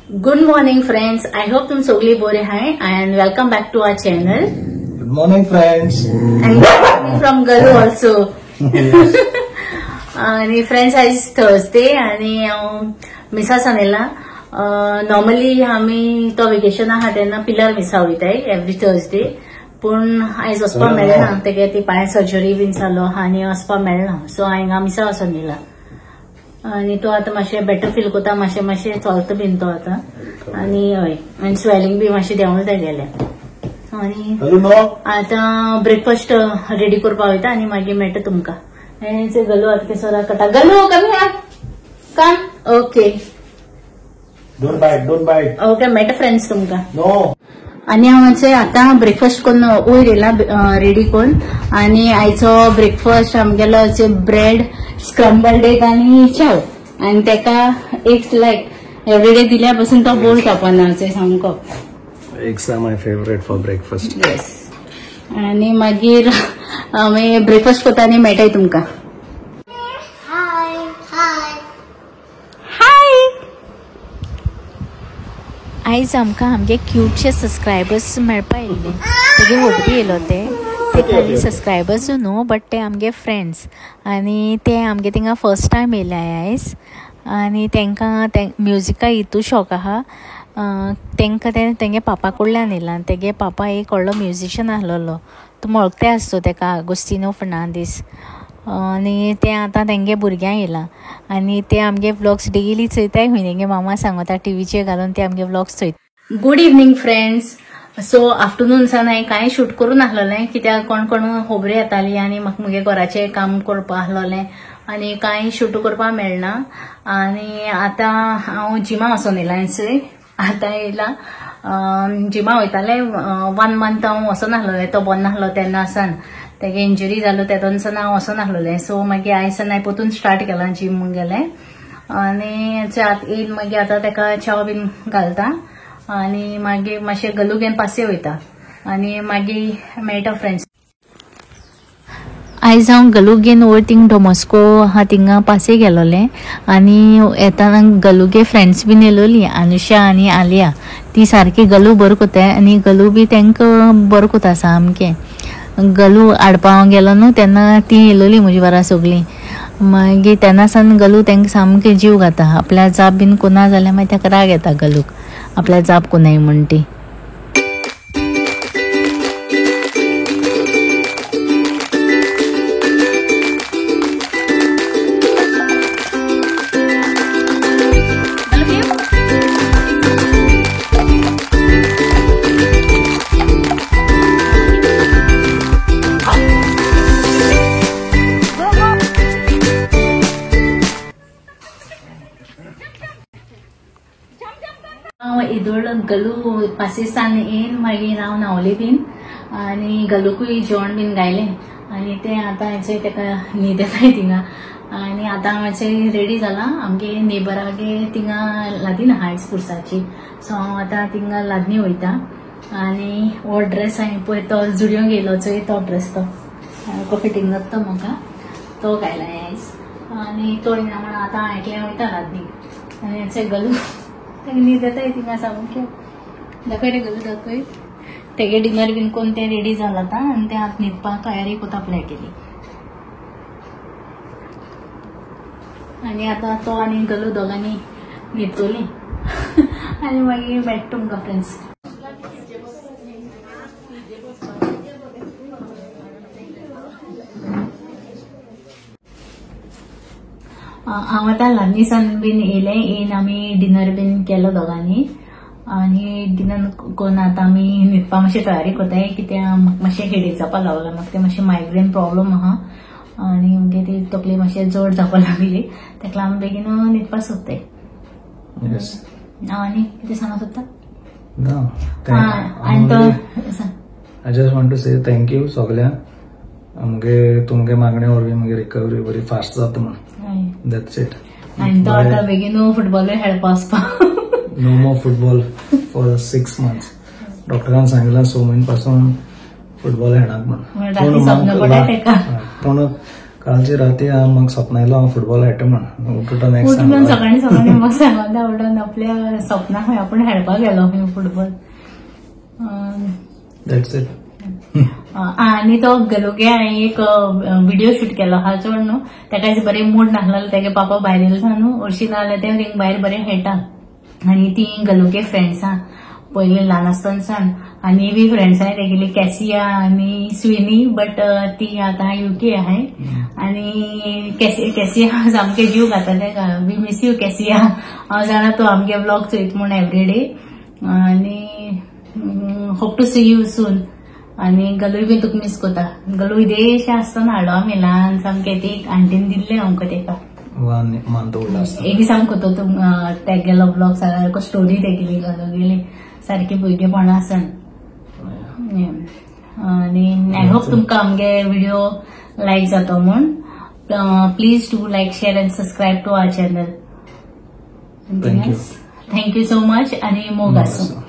Good morning, friends. I hope तुम सगळी बरे हाय and welcome back to our channel. Good morning, friends. And from Galu also. आणि friends आज Thursday आणि मिसा सनेला नॉर्मली आम्ही तो वेकेशन आहा तेन्ना पिलर मिसा वयताय एवरी थर्सडे पण आयज वचपाक मेळना तेगे ती पांय सर्जरी बीन जालो आनी वचपाक मेळना सो हांगा मिसा वचून दिला आणि तो आता मातशें बेटर फील करता मातशें चलता बीन तो आता आणि हय आनी स्वेलिंग बी मातशें देंवून गेले आणि आता ब्रेकफास्ट रेडी करपाक वयता आणि मागीर मेळटा तुमकां गलू आता केसरा कटा गलू कमी हा कम ओके Don't bite. ओके मेळटा फ्रेंड्स तुमकां No. आणि हांव आता ब्रेकफास्ट करून वयर येला रेडी करून आणि आयचो ब्रेकफास्ट आमगेलो ब्रेड स्क्रम्बल्ड एग आणि चाव आणि तेका एग्स लायक एवरीडे दिल्या पासून तो बोर कापना सामको Eggs are my favorite for breakfast. Yes आणि मागीर हांवें ब्रेकफास्ट करता आनी मेळटाय तुमकां आयज आमकां आमगे क्यूटशे सबस्क्रायबर्स मेळपा येयले तेगे होबरी येयलो ते खाली सबस्क्रायबर्स न्हू बट ते आमगे फ्रेंड्स आनी ते आमगे थिंगा फर्स्ट टायम येयल्याय आयज आनी तेंकां म्युजिका हितू शॉक आहा तेंकां तेंगे पापा कडल्यान येयला तेगे पापा एक व्हडलो म्युजिशियन आहलोलो तूं वळखते आसतो तेका आगोस्टिनो फर्नांडीस आनी ते आतां तेंगे भुरग्यां येयला आनी ते आमगे व्लॉग्स डेली चोयताय खंय तेंगे मामा सांगता टीव्हीचेर घालून ते आमगे vlogs Choyta good evening friends so afternoon हांवें कांय शूट करून आहलोलें कित्याक कोण कोण खोबरे येताली आनी म्हाका मुगे घराचें काम करपा आहलोलें आनी कांय शूट करपा मेळना आनी आतां हांव जिमा वचोन येयला चोय आतां येयला जिमा वयतालें 1 मंथ हांव वचोन आहलोलें तो बरो नाहलो तेन्ना सान तेगे इंजरी जालो तेदोनसान हांव वचोन आहलोलें सो मागीर आयज सान हांवें परतून स्टार्ट केलां जीम मुगेलें आनी येयन मागीर आतां तेका चाव बीन घालता आनी मागीर मातशें गलू घेवन पासये वयता आनी मागीर मेळटा फ्रेंड्स आयज हांव गलू घेवन वयर थिंग डोमोस्को आहा थिंगा पासये गेलोलें आनी येताना गलूगे फ्रेंड्स बीन येयलोलीं अनुषा आनी आलिया ती सारकी गलू बरो कोताय आनी गलू बी तेंकां बरो कोता सामकें गलू हाडपा हांव गेलो न्हू तेन्ना ती येयलोली म्हजी बारा सगळीं मागीर तेन्ना सान गलू तेंकां सामकें जीव घाता आपल्या जाप बीन कोना जाल्यार मागीर तेका राग येता गलूक आपल्या जाप कोनाय म्हण ती इदोळ गलू पासेसान येन मागीर हांव न्हांवलें बीन आनी गलूकूय जेवण बीन घायलें आनी तें आतां तेका न्हीद येताय थिंगा आनी आतां हांव रेडी जालां आमगे नेबरागे थिंगा लादीन आहा स्पोर्ट्साची सो हांव आतां थिंगा लादनी वयता आनी हो ड्रेस हांवें पळय तो जुडियोन गेलो चोय तो ड्रेस तो फिटींग जाता तो म्हाका तो घायला आयज आनी तो येना म्हण आतां हांव एकलें वयता लादनीक आनी गलू न्हीद येताय थिंगा सामकें दाखय रे गलू दाखय तेगे डिनर बीन कोण तें रेडी जालां आतां आनी तें आतां न्हिदपाक तयारी कोता प्लॅन केली आनी आतां तो आनी गलू दोगांनी न्हिदतलीं आनी मागीर मेळटा तुमकां फ्रेंड्स हांव आतां लागींसान बीन येयलें आमी डिनर बीन केलो दोगांनी आनी डिनर करून आतां आमी न्हिदपा मातशें तयारी करताय कित्याक म्हाका मातशें हेडेक जावपा लागला म्हाका तें मातशें मायग्रेन प्रॉब्लम आहा आनी म्हणजे ती तकली मातशें जड जावपा लागली तेका लागून बेगीन न्हिदपा सोदताय आनी कितें सांगूं सोदता आनी तो I just want to say thank you सगळ्यांक आमगे तुमगे मागण्या वरवीं मागीर रिकवरी बरी फास्ट जाता म्हणून That's it. आनी तो आतां बेगीन फुटबॉल खेळपा वचपा No more football for 6 months. डॉक्टरान सांगितलं 6 महिन्यापासून फुटबॉल खेळनाक म्हणून राती स्वप्न पडटा तेका पूण कालची राती म्हाका सपनायलो हांव फुटबॉल खेळटा म्हण उठून नेक्स्ट उठून सकाळी सकाळी म्हाका सांगून आवडून आपल्या सपना खंय आपूण खेळपाक गेलो खंय फुटबॉल. That's it. आणि तो गलोगे हांवें एक व्हिडिओ शूट केलो हा चड न्हू, तेका बरें मूड नासलो तेगे पापा भायर येयलो न्हू, हरशीं नाजाल्यार ते थिंग भायर बरें खेळटा. आनी ती गलोगे फ्रेंड्स आहा पयलीं ल्हान आसतना आनी बी फ्रेंड्स आहाय तेगेली कॅसिया आनी स्विनी, बट ती आतां UK आहाय. आनी कॅसिया सामके जीव घाता तेका, वी मिस यू कॅसिया. हांव जाणा तूं आमगे व्लॉग चोयत म्हूण एवरीडे. आनी hope to see you soon. आनी गलूय बी तुका मिस कोता. गलू देशें आसतना हाडलो आमी ल्हान सामके, ती आंटीन दिल्लें आमकां तेका. एक दीस आमकां कोतो तेगेलो ब्लॉग स्टोरी तेगेली गलोगेली सारकी भुरगेपणा आसन. आनी आय होप तुमकां आमगे व्हिडिओ लायक जातो म्हूण. Please do like, share and subscribe to our channel. Thank you so much. आनी मोग आसूं.